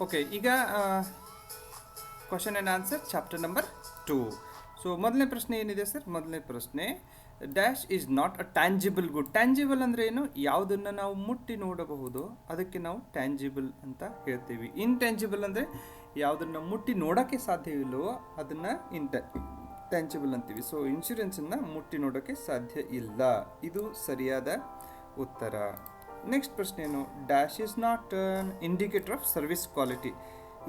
Okay, ಈಗ question and answer chapter number 2. So ಮೊದಲನೇ ಪ್ರಶ್ನೆ ಏನಿದೆ ಸರ್? ಮೊದಲನೇ ಪ್ರಶ್ನೆ, dash is not a tangible good. Tangible ಅಂದರೆ ಏನು? ಯಾವುದನ್ನು ನಾವು ಮುಟ್ಟಿ ನೋಡಬಹುದು ಅದಕ್ಕೆ ನಾವು ಟ್ಯಾಂಜಿಬಲ್ ಅಂತ ಹೇಳ್ತೀವಿ. ಇನ್ಟ್ಯಾಂಜಿಬಲ್ ಅಂದರೆ ಯಾವುದನ್ನು ಮುಟ್ಟಿ ನೋಡೋಕ್ಕೆ ಸಾಧ್ಯವಿಲ್ಲವೋ ಅದನ್ನು ಟ್ಯಾಂಜಿಬಲ್ ಅಂತೀವಿ. ಸೊ ಇನ್ಶೂರೆನ್ಸನ್ನು ಮುಟ್ಟಿ ನೋಡೋಕ್ಕೆ ಸಾಧ್ಯ ಇಲ್ಲ. ಇದು ಸರಿಯಾದ ಉತ್ತರ. ನೆಕ್ಸ್ಟ್ ಪ್ರಶ್ನೆ ಏನು? Dash is not an indicator of service quality.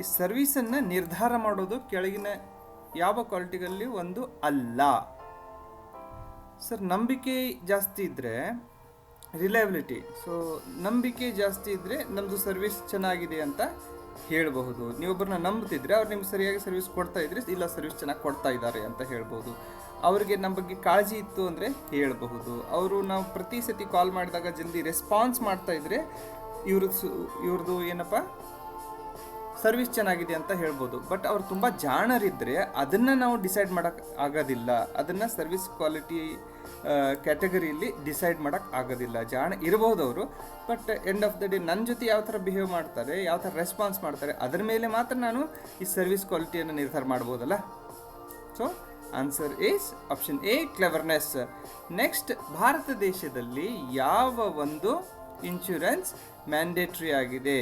ಈ ಸರ್ವಿಸನ್ನು ನಿರ್ಧಾರ ಮಾಡೋದು ಕೆಳಗಿನ ಯಾವ ಕ್ವಾಲಿಟಿಗಳಲ್ಲಿ ಒಂದು ಅಲ್ಲ. ಸರ್, ನಂಬಿಕೆ ಜಾಸ್ತಿ ಇದ್ದರೆ ರಿಲಯಬಿಲಿಟಿ. ಸೊ ನಂಬಿಕೆ ಜಾಸ್ತಿ ಇದ್ದರೆ ನಮ್ಮದು ಸರ್ವಿಸ್ ಚೆನ್ನಾಗಿದೆ ಅಂತ ಹೇಳಬಹುದು. ನೀವೊಬ್ಬರನ್ನ ನಂಬ್ತಿದ್ರೆ ಅವ್ರು ನಿಮ್ಗೆ ಸರಿಯಾಗಿ ಸರ್ವಿಸ್ ಕೊಡ್ತಾ ಇದ್ರೆ ಇಲ್ಲ ಸರ್ವಿಸ್ ಚೆನ್ನಾಗಿ ಕೊಡ್ತಾ ಇದ್ದಾರೆ ಅಂತ ಹೇಳ್ಬೋದು. ಅವರಿಗೆ ನಮ್ಮ ಬಗ್ಗೆ ಕಾಳಜಿ ಇತ್ತು ಅಂದರೆ ಹೇಳಬಹುದು. ಅವರು ನಾವು ಪ್ರತಿ ಸತಿ ಕಾಲ್ ಮಾಡಿದಾಗ ಜಲ್ದಿ ರೆಸ್ಪಾನ್ಸ್ ಮಾಡ್ತಾ ಇದ್ರೆ ಇವ್ರದ್ದು ಏನಪ್ಪ ಸರ್ವಿಸ್ ಚೆನ್ನಾಗಿದೆ ಅಂತ ಹೇಳ್ಬೋದು. ಬಟ್ ಅವ್ರು ತುಂಬ ಜಾಣರಿದ್ದರೆ ಅದನ್ನು ನಾವು ಡಿಸೈಡ್ ಮಾಡೋಕ್ಕೆ ಆಗೋದಿಲ್ಲ. ಅದನ್ನು ಸರ್ವಿಸ್ ಕ್ವಾಲಿಟಿ ಕ್ಯಾಟಗರಿಯಲ್ಲಿ ಡಿಸೈಡ್ ಮಾಡೋಕ್ಕೆ ಆಗೋದಿಲ್ಲ. ಜಾಣ ಇರಬಹುದು ಅವರು, but end of the day ನನ್ನ ಜೊತೆ ಯಾವ ಥರ ಬಿಹೇವ್ ಮಾಡ್ತಾರೆ, ಯಾವ ಥರ ರೆಸ್ಪಾನ್ಸ್ ಮಾಡ್ತಾರೆ, ಅದರ ಮೇಲೆ ಮಾತ್ರ ನಾನು ಈ ಸರ್ವಿಸ್ ಕ್ವಾಲಿಟಿಯನ್ನು ನಿರ್ಧಾರ ಮಾಡ್ಬೋದಲ್ಲ. So answer is option A, cleverness. Next, Bharat ದೇಶದಲ್ಲಿ ಯಾವ ಒಂದು ಇನ್ಶೂರೆನ್ಸ್ ಮ್ಯಾಂಡೇಟ್ರಿ ಆಗಿದೆ?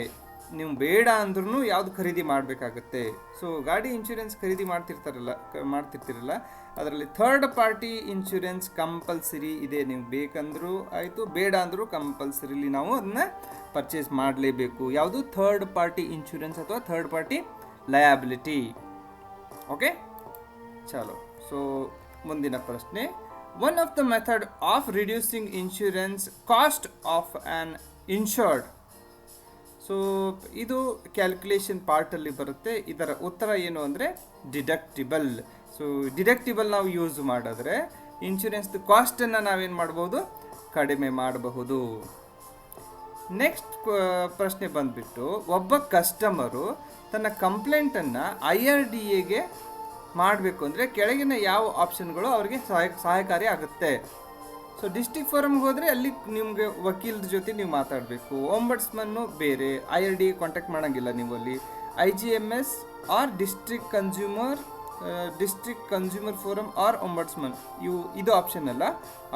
ನೀವು ಬೇಡ ಅಂದ್ರೂ ಯಾವುದು ಖರೀದಿ ಮಾಡಬೇಕಾಗತ್ತೆ. ಸೊ ಗಾಡಿ ಇನ್ಶೂರೆನ್ಸ್ ಖರೀದಿ ಮಾಡ್ತಿರ್ತಿರಲ್ಲ ಅದರಲ್ಲಿ ಥರ್ಡ್ ಪಾರ್ಟಿ ಇನ್ಶೂರೆನ್ಸ್ ಕಂಪಲ್ಸರಿ ಇದೆ. ನೀವು ಬೇಕಂದ್ರೂ ಆಯಿತು, ಬೇಡ ಅಂದರೂ ಕಂಪಲ್ಸರಿಲಿ ನಾವು ಅದನ್ನ ಪರ್ಚೇಸ್ ಮಾಡಲೇಬೇಕು. ಯಾವುದು? ಥರ್ಡ್ ಪಾರ್ಟಿ ಇನ್ಶೂರೆನ್ಸ್ ಅಥವಾ ಥರ್ಡ್ ಪಾರ್ಟಿ ಲಯಬಿಲಿಟಿ. ಓಕೆ, ಚಲೋ. ಸೊ ಮುಂದಿನ ಪ್ರಶ್ನೆ, one of the method of reducing insurance cost of on insured. So ಇದು ಕ್ಯಾಲ್ಕುಲೇಷನ್ ಪಾರ್ಟಲ್ಲಿ ಬರುತ್ತೆ. ಇದರ ಉತ್ತರ ಏನು ಅಂದರೆ ಡಿಡಕ್ಟಿಬಲ್. ಸೊ ಡಿಡಕ್ಟಿಬಲ್ ನಾವು ಯೂಸ್ ಮಾಡಿದ್ರೆ ಇನ್ಶೂರೆನ್ಸ್ದು ಕಾಸ್ಟನ್ನು ನಾವೇನು ಮಾಡ್ಬೋದು? ಕಡಿಮೆ ಮಾಡಬಹುದು. ನೆಕ್ಸ್ಟ್ ಪ್ರಶ್ನೆ ಬಂದುಬಿಟ್ಟು, ಒಬ್ಬ ಕಸ್ಟಮರು ತನ್ನ ಕಂಪ್ಲೇಂಟನ್ನು IRDAಗೆ ಮಾಡಬೇಕು ಅಂದರೆ ಕೆಳಗಿನ ಯಾವ ಆಪ್ಷನ್ಗಳು ಅವರಿಗೆ ಸಹಾಯಕಾರಿ ಆಗುತ್ತೆ? ಸೊ ಡಿಸ್ಟ್ರಿಕ್ಟ್ ಫೋರಮ್ಗೆ ಹೋದರೆ ಅಲ್ಲಿ ನಿಮಗೆ ವಕೀಲರ ಜೊತೆ ನೀವು ಮಾತಾಡಬೇಕು. ಓಂಬಡ್ಸ್ಮನ್ನು ಬೇರೆ, IRDA ಕಾಂಟ್ಯಾಕ್ಟ್ ಮಾಡೋಂಗಿಲ್ಲ ನೀವು ಅಲ್ಲಿ. IGMS or district consumer forum or ombudsman, ಇದು ಆಪ್ಷನ್ ಅಲ್ಲ.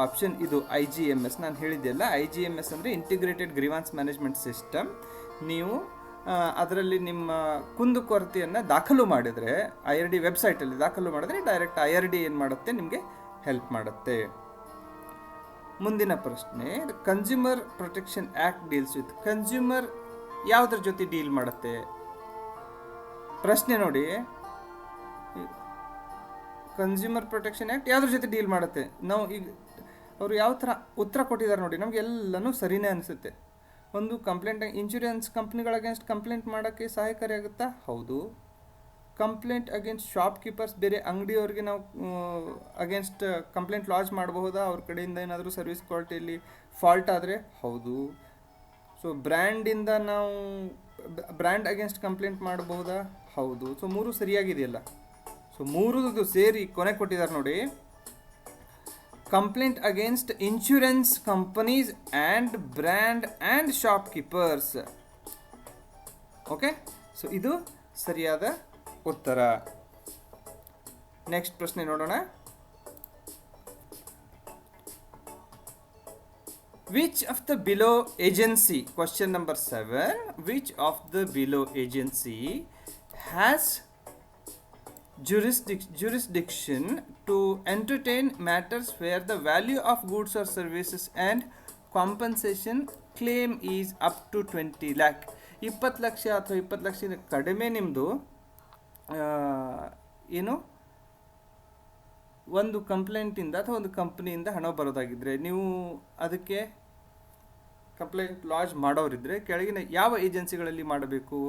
ಆಪ್ಷನ್ ಇದು IGMS. ನಾನು ಹೇಳಿದ್ದೆಲ್ಲ, IGMS ಅಂದರೆ ಇಂಟಿಗ್ರೇಟೆಡ್ ಗ್ರೀವಾನ್ಸ್ ಮ್ಯಾನೇಜ್ಮೆಂಟ್ ಸಿಸ್ಟಮ್. ನೀವು ಅದರಲ್ಲಿ ನಿಮ್ಮ ಕುಂದುಕೊರತೆಯನ್ನು ದಾಖಲು ಮಾಡಿದರೆ IRDA ವೆಬ್ಸೈಟಲ್ಲಿ ದಾಖಲು ಮಾಡಿದ್ರೆ ಡೈರೆಕ್ಟ್ IRDA ಏನು ಮಾಡುತ್ತೆ? ನಿಮಗೆ ಹೆಲ್ಪ್ ಮಾಡುತ್ತೆ. ಮುಂದಿನ ಪ್ರಶ್ನೆ, consumer protection act deals with. Consumer ಯಾವುದ್ರ ಜೊತೆ ಡೀಲ್ ಮಾಡುತ್ತೆ? ಪ್ರಶ್ನೆ ನೋಡಿ, ಕನ್ಸ್ಯೂಮರ್ ಪ್ರೊಟೆಕ್ಷನ್ ಆ್ಯಕ್ಟ್ ಯಾವುದ್ರ ಜೊತೆ ಡೀಲ್ ಮಾಡುತ್ತೆ? ನಾವು ಈಗ ಅವರು ಯಾವ ಥರ ಉತ್ತರ ಕೊಟ್ಟಿದ್ದಾರೆ ನೋಡಿ, ನಮಗೆಲ್ಲನೂ ಸರಿನೇ ಅನಿಸುತ್ತೆ. ಒಂದು ಕಂಪ್ಲೇಂಟ್, ಇನ್ಶೂರೆನ್ಸ್ ಕಂಪ್ನಿಗಳ ಅಗೇನ್ಸ್ಟ್ ಕಂಪ್ಲೇಂಟ್ ಮಾಡೋಕ್ಕೆ ಸಹಾಯಕಾರಿ ಆಗುತ್ತಾ? ಹೌದು. ಕಂಪ್ಲೇಂಟ್ ಅಗೇನ್ಸ್ಟ್ ಶಾಪ್ ಕೀಪರ್ಸ್, ಬೇರೆ ಅಂಗಡಿಯವ್ರಿಗೆ ನಾವು ಅಗೇನ್ಸ್ಟ್ ಕಂಪ್ಲೇಂಟ್ ಲಾಂಚ್ ಮಾಡಬಹುದಾ? ಅವ್ರ ಕಡೆಯಿಂದ ಏನಾದರೂ ಸರ್ವಿಸ್ ಕ್ವಾಲಿಟಿಯಲ್ಲಿ ಫಾಲ್ಟ್ ಆದರೆ? ಹೌದು. ಸೊ ಬ್ರ್ಯಾಂಡಿಂದ ನಾವು ಬ್ರ್ಯಾಂಡ್ ಅಗೇನ್ಸ್ಟ್ ಕಂಪ್ಲೇಂಟ್ ಮಾಡಬಹುದಾ? ಹೌದು. ಸೊ ಮೂರು ಸರಿಯಾಗಿದೆಯಲ್ಲ. ಸೊ ಮೂರು ಸೇರಿ ಕೊನೆ ಕೊಟ್ಟಿದ್ದಾರೆ ನೋಡಿ, complaint against insurance companies and brand and shop keepers. Okay, so ಇದು ಸರಿಯಾದ ಉತ್ತರ. ನೆಕ್ಸ್ಟ್ ಪ್ರಶ್ನೆ ನೋಡೋಣ. Which of the below agency, question number 7, which of the below agency has jurisdiction to entertain matters where the value of goods or services and compensation claim is up to 20 lakh. 20 lakh ಅಥವಾ 20 ಲಕ್ಷದ ಕಡಿಮೆ ನಿಮ್ಮದು ಏನು ಒಂದು ಕಂಪ್ಲೇಂಟಿಂದ ಅಥವಾ ಒಂದು ಕಂಪ್ನಿಯಿಂದ ಹಣ ಬರೋದಾಗಿದ್ದರೆ, ನೀವು ಅದಕ್ಕೆ ಕಂಪ್ಲೇಂಟ್ ಲಾಂಚ್ ಮಾಡೋರಿದ್ದರೆ ಕೆಳಗಿನ ಯಾವ ಏಜೆನ್ಸಿಗಳಲ್ಲಿ ಮಾಡಬೇಕು?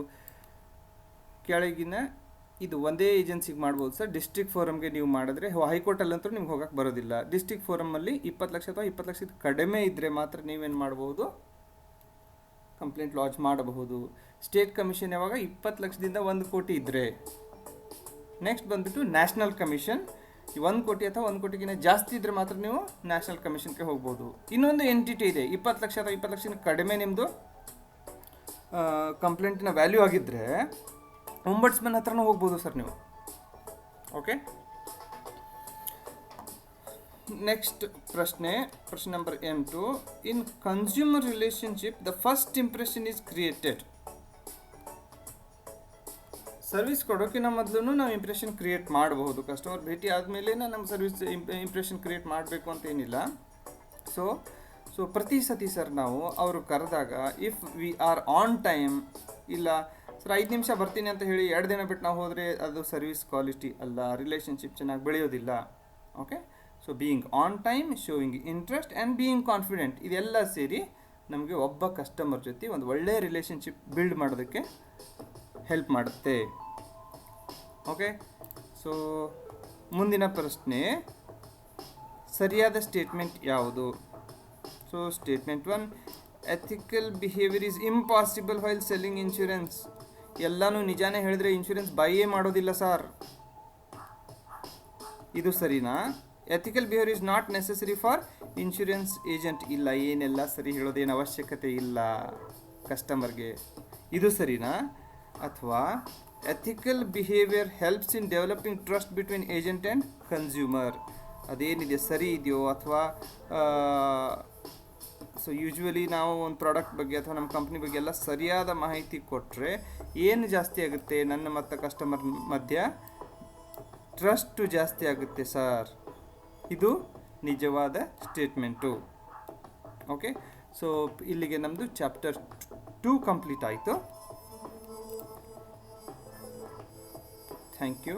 ಕೆಳಗಿನ ಇದು ಒಂದೇ ಏಜೆನ್ಸಿಗೆ ಮಾಡ್ಬೋದು ಸರ್. ಡಿಸ್ಟ್ರಿಕ್ಟ್ ಫೋರಮ್ಗೆ ನೀವು ಮಾಡಿದ್ರೆ, ಹೈಕೋರ್ಟಲ್ಲಂತೂ ನಿಮ್ಗೆ ಹೋಗೋಕ್ಕೆ ಬರೋದಿಲ್ಲ. ಡಿಸ್ಟ್ರಿಕ್ಟ್ ಫೋರಮಲ್ಲಿ 20 ಲಕ್ಷ ಅಥವಾ 20 ಲಕ್ಷದ ಕಡಿಮೆ ಇದ್ದರೆ ಮಾತ್ರ ನೀವೇನು ಮಾಡ್ಬೋದು? ಕಂಪ್ಲೇಂಟ್ ಲಾಂಚ್ ಮಾಡಬಹುದು. ಸ್ಟೇಟ್ ಕಮಿಷನ್ ಯಾವಾಗ 20 ಲಕ್ಷದಿಂದ 1 ಕೋಟಿ ಇದ್ದರೆ. ನೆಕ್ಸ್ಟ್ ಬಂದುಬಿಟ್ಟು ನ್ಯಾಷನಲ್ ಕಮಿಷನ್, 1 ಕೋಟಿ ಅಥವಾ 1 ಕೋಟಿಗಿಂತ ಜಾಸ್ತಿ ಇದ್ದರೆ ಮಾತ್ರ ನೀವು ನ್ಯಾಷನಲ್ ಕಮಿಷನ್ಗೆ ಹೋಗ್ಬೋದು. ಇನ್ನೊಂದು ಎಂಟಿಟಿ ಇದೆ, 20 ಲಕ್ಷ ಅಥವಾ 20 ಲಕ್ಷದ ಕಡಿಮೆ ನಿಮ್ಮದು ಕಂಪ್ಲೇಂಟಿನ ವ್ಯಾಲ್ಯೂ ಆಗಿದ್ದರೆ ಒಂಬಡ್ಸ್ಮನ್ ಹತ್ರನೂ ಹೋಗ್ಬೋದು ಸರ್ ನೀವು. ಓಕೆ, ನೆಕ್ಸ್ಟ್ ಪ್ರಶ್ನೆ number 8. In consumer relationship the first impression is created. Service ಕೊಡೋಕ್ಕಿಂತ ಮೊದಲು ನಾವು ಇಂಪ್ರೆಷನ್ ಕ್ರಿಯೇಟ್ ಮಾಡಬಹುದು. ಕಸ್ಟಮರ್ ಭೇಟಿ ಆದಮೇಲೆ ನಮ್ಮ ಸರ್ವಿಸ್ ಇಂಪ್ರೆಷನ್ ಕ್ರಿಯೇಟ್ ಮಾಡಬೇಕು ಅಂತ ಏನಿಲ್ಲ. ಸೊ ಪ್ರತಿ ಸತಿ ಸರ್ ನಾವು ಅವರು ಕರೆದಾಗ if we are on time, ಇಲ್ಲ ಸರ್ 5 ನಿಮಿಷ ಬರ್ತೀನಿ ಅಂತ ಹೇಳಿ 2 ದಿನ ಬಿಟ್ಟು ನಾವು ಹೋದರೆ ಅದು ಸರ್ವಿಸ್ ಕ್ವಾಲಿಟಿ ಅಲ್ಲ, ರಿಲೇಷನ್ಶಿಪ್ ಚೆನ್ನಾಗಿ ಬೆಳೆಯೋದಿಲ್ಲ. Okay, so being on time, showing interest and being confident, ಇದೆಲ್ಲ ಸೇರಿ ನಮಗೆ ಒಬ್ಬ ಕಸ್ಟಮರ್ ಜೊತೆ ಒಂದು ಒಳ್ಳೆಯ ರಿಲೇಷನ್ಶಿಪ್ ಬಿಲ್ಡ್ ಮಾಡೋದಕ್ಕೆ ಹೆಲ್ಪ್ ಮಾಡುತ್ತೆ. ಓಕೆ, ಸೊ ಮುಂದಿನ ಪ್ರಶ್ನೆ, ಸರಿಯಾದ ಸ್ಟೇಟ್ಮೆಂಟ್ ಯಾವುದು? So statement 1, ethical behaviour is impossible while selling insurance. ಎಲ್ಲನೂ ನಿಜಾನೇ ಹೇಳಿದ್ರೆ ಇನ್ಶೂರೆನ್ಸ್ ಬೈಯೇ ಮಾಡೋದಿಲ್ಲ ಸರ್, ಇದು ಸರಿನಾ? Ethical behaviour is not necessary for insurance agent. ಇಲ್ಲ, ಏನೆಲ್ಲ ಸರಿ ಹೇಳೋದೇನು ಅವಶ್ಯಕತೆ ಇಲ್ಲ ಕಸ್ಟಮರ್ಗೆ, ಇದು ಸರಿನಾ? ಅಥವಾ ethical behaviour helps in developing trust between agent and consumer, ಅದೇನಿದೆ ಸರಿ ಇದೆಯೋ? ಅಥವಾ ಸೊ ಯೂಶ್ವಲಿ ನಾವು ಒಂದು ಪ್ರಾಡಕ್ಟ್ ಬಗ್ಗೆ ಅಥವಾ ನಮ್ಮ ಕಂಪ್ನಿ ಬಗ್ಗೆ ಎಲ್ಲ ಸರಿಯಾದ ಮಾಹಿತಿ ಕೊಟ್ಟರೆ ಏನು ಜಾಸ್ತಿ ಆಗುತ್ತೆ? ನನ್ನ ಮತ್ತು ಕಸ್ಟಮರ್ ಮಧ್ಯ ಟ್ರಸ್ಟು ಜಾಸ್ತಿ ಆಗುತ್ತೆ ಸರ್, ಇದು ನಿಜವಾದ ಸ್ಟೇಟ್ಮೆಂಟು. ಓಕೆ, ಸೊ ಇಲ್ಲಿಗೆ ನಮ್ಮದು ಚಾಪ್ಟರ್ 2 ಕಂಪ್ಲೀಟ್ ಆಯಿತು. Thank you.